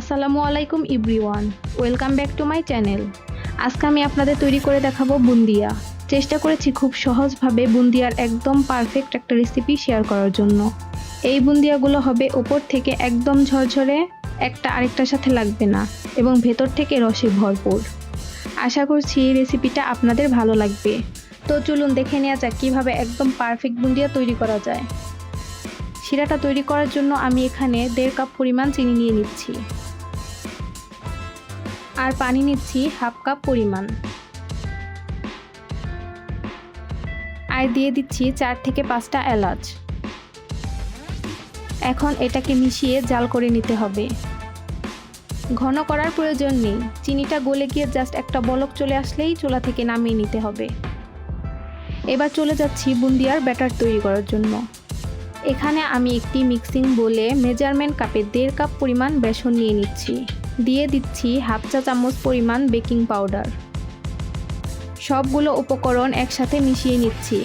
আসসালামু আলাইকুম everyone, welcome back to my channel. আজকে আমি আপনাদের তৈরি করে দেখাবো বুন্দিয়া। চেষ্টা করেছি খুব সহজভাবে বুন্দিয়ার একদম পারফেক্ট একটা রেসিপি শেয়ার করার জন্য। এই বুন্দিয়াগুলো হবে উপর থেকে একদম ঝরঝরে, একটা আরেকটার সাথে লাগবে না এবং ভেতর থেকে রসে ভরপুর। আশা করছি এই রেসিপিটা আপনাদের ভালো লাগবে। তো চলুন দেখে নেওয়া যাক কীভাবে একদম পারফেক্ট বুন্দিয়া তৈরি করা যায়। শিরাটা তৈরি করার জন্য আমি এখানে 1.5 কাপ পরিমাণ চিনি নিয়ে নিচ্ছি আর পানি নিচ্ছি 1/2 কাপ পরিমাণ, আর দিয়ে দিচ্ছি 4 থেকে 5টা এলাচ। এখন এটাকে মিশিয়ে জাল করে নিতে হবে। ঘন করার প্রয়োজন নেই, চিনিটা গলে গিয়ে জাস্ট একটা বলক চলে আসলেই চুলা থেকে নামিয়ে নিতে হবে। এবার চলে যাচ্ছি বুন্দিয়ার ব্যাটার তৈরি করার জন্য। এখানে আমি একটি মিক্সিং বোলে মেজারমেন্ট কাপে 1.5 কাপ পরিমাণ বেসন নিয়ে নিচ্ছি। দিয়ে দিচ্ছি 1/2 চা চামচ পরিমাণ বেকিং পাউডার। সবগুলো উপকরণ একসাথে মিশিয়ে নিচ্ছি।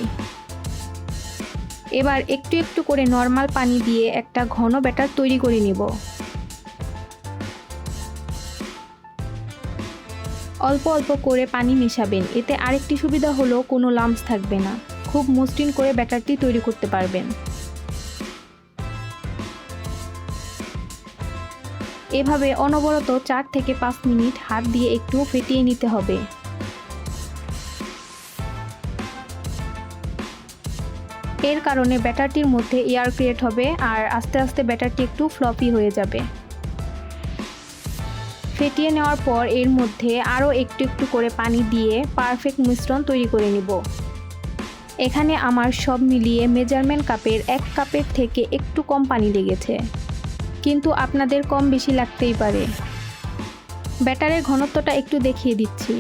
এবার একটু একটু করে নর্মাল পানি দিয়ে একটা ঘন ব্যাটার তৈরি করে নিব। অল্প অল্প করে পানি মেশাবেন, এতে আরেকটি সুবিধা হলো কোনো লাম্পস থাকবে না, খুব মসৃণ করে ব্যাটারটি তৈরি করতে পারবেন। এভাবে অনবরত 4 থেকে 5 মিনিট হাত দিয়ে একটু ফেটিয়ে নিতে হবে। এর কারণে ব্যাটারটির মধ্যে এয়ার ক্রিয়েট হবে আর আস্তে আস্তে ব্যাটারটি একটু ফ্লপি হয়ে যাবে। ফেটিয়ে নেওয়ার পর এর মধ্যে আরও একটু একটু করে পানি দিয়ে পারফেক্ট মিশ্রণ তৈরি করে নিব। এখানে আমার সব মিলিয়ে মেজারমেন্ট কাপের 1 কাপের থেকে একটু কম পানি লেগেছে, কিন্তু আপনাদের কম বেশি লাগতেই পারে। ব্যাটারের ঘনত্বটা একটু দেখিয়ে দিচ্ছি।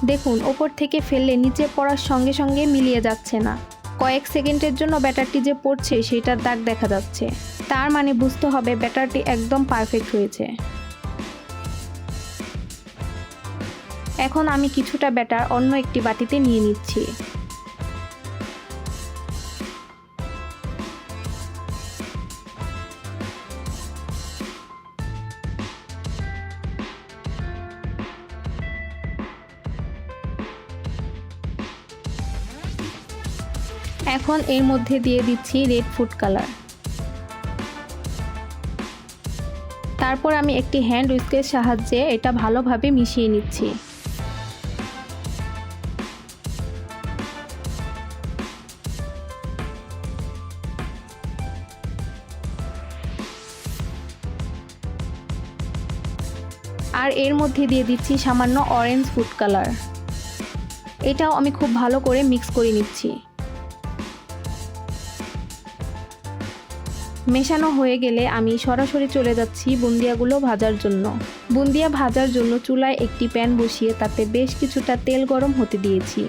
দেখুন, ওপর থেকে ফেললে নিচে পড়ার সঙ্গে সঙ্গে মিলিয়ে যাচ্ছে না। কয়েক সেকেন্ডের জন্য ব্যাটারটি যে পড়ছে সেটার দাগ দেখা যাচ্ছে, তার মানে বুঝতে হবে ব্যাটারটি একদম পারফেক্ট হয়েছে। এখন আমি কিছুটা ব্যাটার অন্য একটি বাটিতে নিয়ে নিচ্ছি। এখন এর মধ্যে দিয়ে দিচ্ছি রেড ফুড কালার। তারপর আমি একটি হ্যান্ড উইস্কের সাহায্যে এটা ভালোভাবে মিশিয়ে নিচ্ছি। আর এর মধ্যে দিয়ে দিচ্ছি সামান্য অরেঞ্জ ফুড কালার। এটাও আমি খুব ভালো করে মিক্স করে নিচ্ছি। মেশানো হয়ে গেলে আমি সরাসরি চলে যাচ্ছি বুন্দিয়াগুলো ভাজার জন্য। বুন্দিয়া ভাজার জন্য চুলায় একটি প্যান বসিয়ে তাতে বেশ কিছুটা তেল গরম হতে দিয়েছি।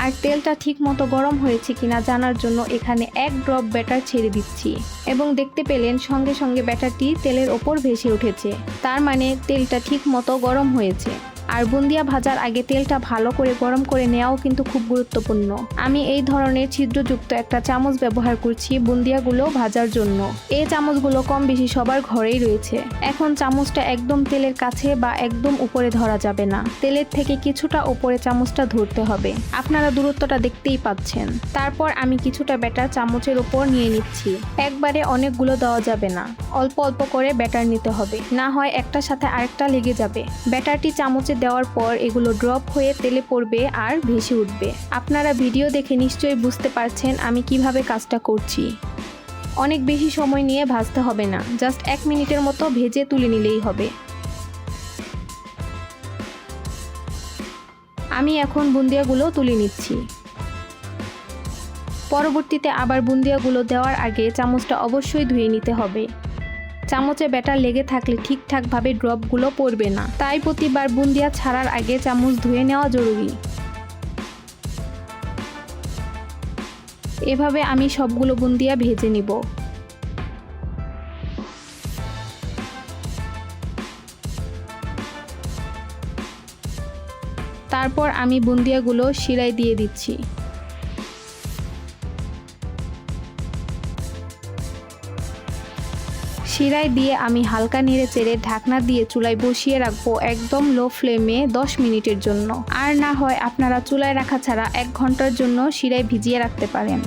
আর তেলটা ঠিক মতো গরম হয়েছে কিনা জানার জন্য এখানে 1 ড্রপ ব্যাটার ছেড়ে দিচ্ছি এবং দেখতে পেলেন সঙ্গে সঙ্গে ব্যাটারটি তেলের ওপর ভেসে উঠেছে, তার মানে তেলটা ঠিক মতো গরম হয়েছে। আর বুন্দিয়া ভাজার আগে তেলটা ভালো করে গরম করে নেওয়াও কিন্তু খুব গুরুত্বপূর্ণ। আমি এই ধরনের ছিদ্রযুক্ত একটা চামচ ব্যবহার করছি বুন্দিয়াগুলো ভাজার জন্য। এই চামচগুলো কম বেশি সবার ঘরেই রয়েছে। এখন চামচটা একদম তেলের কাছে বা একদম উপরে ধরা যাবে না, তেলের থেকে কিছুটা উপরে চামচটা ধরতে হবে। আপনারা দূরত্বটা দেখতেই পাচ্ছেন। তারপর আমি কিছুটা ব্যাটার চামচের উপর নিয়ে নিচ্ছি। একবারে অনেকগুলো দেওয়া যাবে না, অল্প অল্প করে ব্যাটার নিতে হবে, না হয় একটার সাথে আরেকটা লেগে যাবে। ব্যাটারটি চামচে দেওয়ার পর এগুলো ড্রপ হয়ে তেলে পড়বে আর ভেসে উঠবে। আপনারা ভিডিও দেখে নিশ্চয়ই বুঝতে পারছেন আমি কিভাবে কাজটা করছি। অনেক বেশি সময় নিয়ে ভাজতে হবে না, জাস্ট 1 মিনিটের মতো ভেজে তুলে নিলেই হবে। আমি এখন বুন্দিয়াগুলো তুলে নিচ্ছি। পরবর্তীতে আবার বুন্দিয়াগুলো দেওয়ার আগে চামচটা অবশ্যই ধুয়ে নিতে হবে। চামচে ব্যাটার লেগে থাকলে ঠিকঠাকভাবে ড্রপগুলো পড়বে না, তাই প্রতিবার বুন্দিয়া ছাড়ার আগে চামচ ধুয়ে নেওয়া জরুরি। এভাবে আমি সবগুলো বুন্দিয়া ভেজে নিব। তারপর আমি বুন্দিয়াগুলো শিরায় দিয়ে দিচ্ছি। শিরায় দিয়ে আমি হালকা নেড়ে চেড়ে ঢাকনা দিয়ে চুলায় বসিয়ে রাখবো একদম লো ফ্লেমে 10 মিনিটের জন্য। আর না হয় আপনারা চুলায় রাখা ছাড়া 1 ঘন্টার জন্য শিরায় ভিজিয়ে রাখতে পারেন।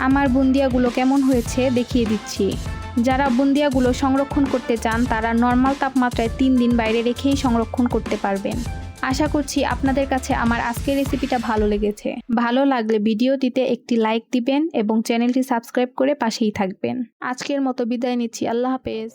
আমার বুন্দিয়াগুলো কেমন হয়েছে দেখিয়ে দিচ্ছি। যারা বুন্দিয়াগুলো সংরক্ষণ করতে চান তারা নর্মাল তাপমাত্রায় 3 দিন বাইরে রেখেই সংরক্ষণ করতে পারবেন। আশা করছি আপনাদের কাছে আমার আজকের রেসিপিটা ভালো লেগেছে। ভালো লাগলে ভিডিওটিতে একটি লাইক দিবেন এবং চ্যানেলটি সাবস্ক্রাইব করে পাশেই থাকবেন। আজকের মতো বিদায় নিচ্ছি। আল্লাহ হাফেজ।